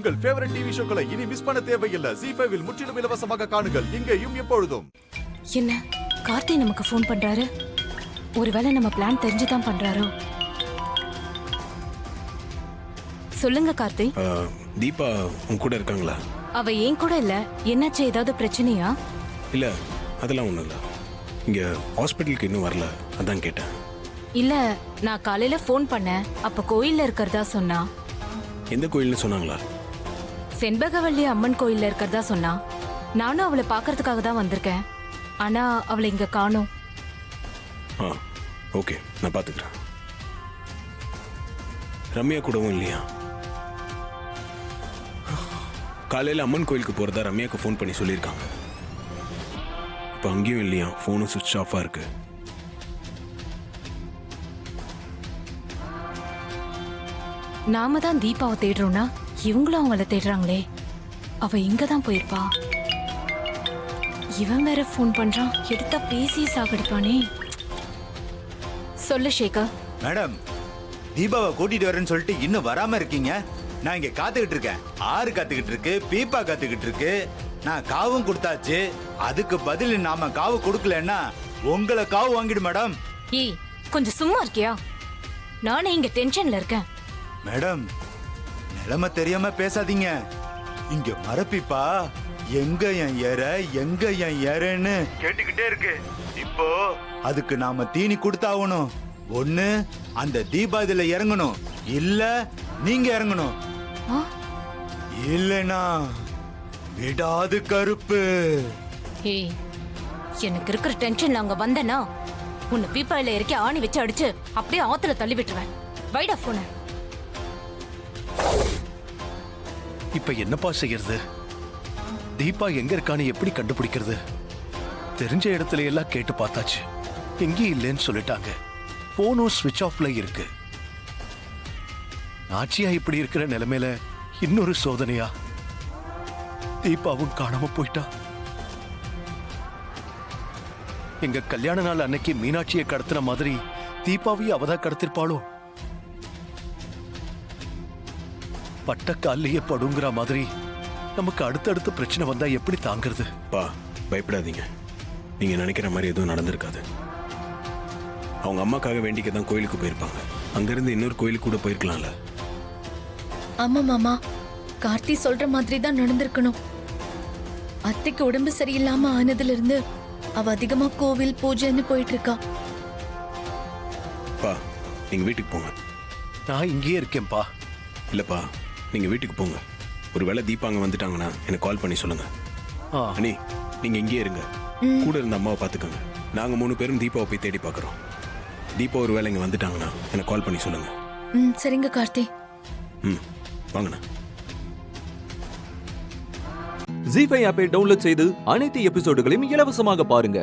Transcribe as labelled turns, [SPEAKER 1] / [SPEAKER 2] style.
[SPEAKER 1] உங்கள் favourite TV ஷோக்களை இனி miss பண்ண தேவையில்லை. ZEE5 இல் முற்றிலும் இலவசமாக காணுங்கள். இங்கேயும் எப்பொழுதும்.
[SPEAKER 2] என்ன கார்த்தி நமக்கு ஃபோன் பண்றாரு? ஒருவேளை நம்ம பிளான் தெரிஞ்சுதான் பண்றாரோ? சொல்லுங்க கார்த்தி.
[SPEAKER 3] தீபா உன் கூட இருக்காங்களா?
[SPEAKER 2] அவ ஏன் கூட இல்ல. என்னாச்சு, ஏதாவது பிரச்சனையா?
[SPEAKER 3] இல்ல அதெல்லாம் ஒண்ணும் இல்ல. இங்க ஹாஸ்பிட்டலுக்கு இன்னும் வரல, அதான் கேட்டேன்.
[SPEAKER 2] இல்ல, நான் காலையில ஃபோன் பண்ணேன். அப்ப கோயில்ல இருக்கிறதா சொன்னா.
[SPEAKER 3] எந்த கோயில்னு சொன்னாங்களா?
[SPEAKER 2] செண்பகவல்லி அம்மன் கோயில்ல இருக்கிறதா சொன்னா. நானும் அவளை பாக்குறதுக்காக தான் வந்திருக்கேன். ஆனா அவளை இங்க காணோம்.
[SPEAKER 3] ஓகே, நான் பாத்துக்கிறேன். ரம்யா கூடவும் இல்லையா? காலையில அம்மன் கோயிலுக்கு போறதா ரம்யாக்கு ஃபோன் பண்ணி சொல்லியிருக்காங்க. இப்ப அங்கேயும் இல்லையா, போனும் சுவிட்ச் ஆஃபா இருக்கு.
[SPEAKER 2] நாம தான் தீபாவை தேடுறோம்னா இவங்களும் அவங்கள தேடுறாங்களே. அவ இங்க தான் போயிருப்பா. இவன் வேற ஃபோன் பண்றான். எடுத்தா பேசி சாகடிப்பானே. சொல்லு சேகர்.
[SPEAKER 4] மேடம், தீபாவை கூட்டிட்டு வரேன்னு சொல்லிட்டு இன்னும் வராம இருக்கீங்க. நான் இங்க காத்துக்கிட்டு இருக்கேன். ஆறு காத்துக்கிட்டு இருக்கு, பீப்பா காத்துக்கிட்டு இருக்கு. நான் காவும் கொடுத்தாச்சு. அதுக்கு பதில் நாம காவு கொடுக்கலன்னா உங்களை காவு வாங்கிடு மேடம்.
[SPEAKER 2] ஏய், கொஞ்சம் சும்மா இருக்கியா? நானே இங்க டென்ஷன்ல இருக்கேன்.
[SPEAKER 4] மேடம், நிலைமை தெரியாம பேசாதீங்க. இங்க மரப்பிப்பா எங்க என் ஏற எங்க என் ஏறன்னு கேட்டுக்கிட்டே இருக்கு. இப்போ அதுக்கு நாம தீனி கொடுத்தாகணும். ஒண்ணு அந்த தீபா இதுல இறங்கணும், இல்ல நீங்க இறங்கணும். இல்லனா விடாது கருப்பு.
[SPEAKER 2] ஏய், எனக்கு இருக்கிற டென்ஷன்ல அங்க வந்தனா உன்னை பீப்பாயில இறக்கி ஆணி வச்சு அடிச்சு அப்படியே ஆத்துல தள்ளி விட்டுருவேன். வைடா போன.
[SPEAKER 5] இப்ப என்னப்பா செய்யறது? தீபா எங்க இருக்கான்னு எப்படி கண்டுபிடிக்கிறது? தெரிஞ்ச இடத்துல எல்லாம் கேட்டு பார்த்தாச்சு, எங்கேயும் இல்லைன்னு சொல்லிட்டாங்க. போனும் ஸ்விட்ச் ஆஃப்ல இருக்கு. ஆட்சியா இப்படி இருக்கிற நிலைமையில இன்னொரு சோதனையா? தீபாவும் காணாம போயிட்டா. எங்க கல்யாண நாள் அன்னைக்கு மீனாட்சியை கடத்தின மாதிரி தீபாவையும் அவதான் கடத்திருப்பாளோ? பட்டக்காலிலேயே படுங்கிற மாதிரி நமக்கு அடுத்தடுத்து பிரச்சனை வந்தா எப்படி தாங்கிறது?
[SPEAKER 3] பா, பயப்படாதீங்க. நீங்க நினைக்கிற மாதிரி எதுவும் நடந்திருக்காது. அவங்க அம்மாக்காக வேண்டிக்க தான் கோயிலுக்கு போயிருப்பாங்க. அங்கிருந்து இன்னொரு கோயிலுக்கு கூட போயிருக்கலாம்ல.
[SPEAKER 6] ஆமா மாமா, கார்த்தி சொல்ற மாதிரி தான் நடந்திருக்கணும். அத்தைக்கு உடம்பு சரியில்லாம ஆனதுல இருந்து அவ அதிகமா கோவில் பூஜைன்னு போயிட்டு இருக்கா.
[SPEAKER 3] பா, நீங்க வீட்டுக்கு போங்க.
[SPEAKER 5] நான் இங்கேயே இருக்கேன்பா.
[SPEAKER 3] இல்லப்பா, நீங்க வீட்டுக்கு போங்க. ஒருவேளை தீபா அங்க வந்துட்டாங்கன்னா எனக்கு கால் பண்ணி சொல்லுங்க. அண்ணி, நீங்க இங்கேயே இருங்க. கூட இருந்த அம்மாவை பாத்துக்கோங்க. நாங்க 3 பேரும் தீபாவை போய் தேடி பாக்குறோம். தீபா ஒருவேளை இங்க வந்துட்டாங்கன்னா எனக்கு கால் பண்ணி சொல்லுங்க.
[SPEAKER 6] சரிங்க கார்த்தி.
[SPEAKER 3] வாங்கண்ணா.
[SPEAKER 7] ZEE5 ஆப்பை டவுன்லோட் செய்து அனைத்து எபிசோடுகளையும் இலவசமாக பாருங்க.